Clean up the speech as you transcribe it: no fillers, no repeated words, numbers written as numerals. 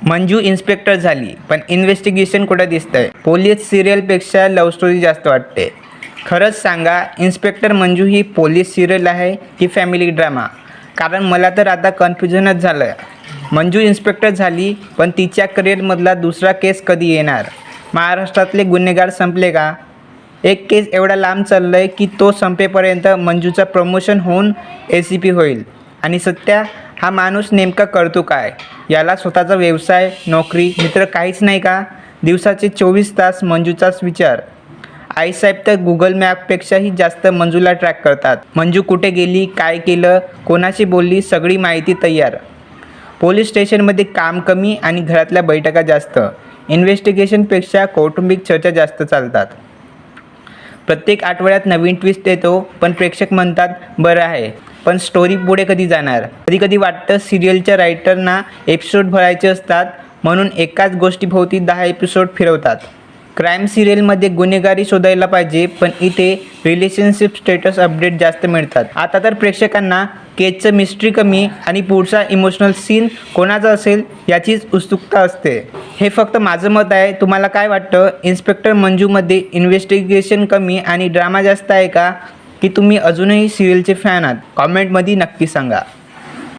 Manju inspector झाली, पण investigation कुठं दिसतंय? पोलीस सिरियलपेक्षा लव्ह स्टोरी जास्त वाटते. खरंच सांगा, इन्स्पेक्टर मंजू ही पोलीस सिरियल आहे की फॅमिली ड्रामा? कारण मला तर आता कन्फ्युजनच झालं. मंजू इन्स्पेक्टर झाली, पण तिच्या करिअरमधला दुसरा केस कधी येणार? महाराष्ट्रातले गुन्हेगार संपले का? एक केस एवढा लांब चाललं आहे की तो संपेपर्यंत मंजूचं प्रमोशन होऊन ACP होईल. आणि सत्या हा माणूस नेमका करतो काय? याला स्वतःचा व्यवसाय, नोकरी, मित्र काहीच नाही का? दिवसाचे 24 तास मंजूचाच विचार. आईसाहेब तर गुगल मॅपपेक्षाही जास्त मंजूला ट्रॅक करतात. मंजू कुठे गेली, काय केलं, कोणाशी बोलली, सगळी माहिती तयार. पोलीस स्टेशनमध्ये काम कमी आणि घरातल्या बैठका जास्त. इन्व्हेस्टिगेशनपेक्षा कौटुंबिक चर्चा जास्त चालतात. प्रत्येक आठवड्यात नवीन ट्विस्ट येतो, पण प्रेक्षक म्हणतात बरं आहे, पण स्टोरी पुढे कधी जाणार? कधी वाटतं सिरियलच्या रायटरना एपिसोड भरायचे असतात, म्हणून एकाच गोष्टीभोवती 10 एपिसोड फिरवतात. क्राईम सिरियलमध्ये गुन्हेगारी शोधायला पाहिजे, पण इथे रिलेशनशिप स्टेटस अपडेट जास्त मिळतात. आता तर प्रेक्षकांना केसचं मिस्ट्री कमी आणि पुढचा इमोशनल सीन कोणाचा असेल याचीच उत्सुकता असते. हे फक्त माझं मत आहे. तुम्हाला काय वाटतं? इन्स्पेक्टर मंजूमध्ये इन्व्हेस्टिगेशन कमी आणि ड्रामा जास्त आहे का? की तुम्ही अजूनही सिरियलचे फॅन आहात? कॉमेंटमध्ये नक्की सांगा.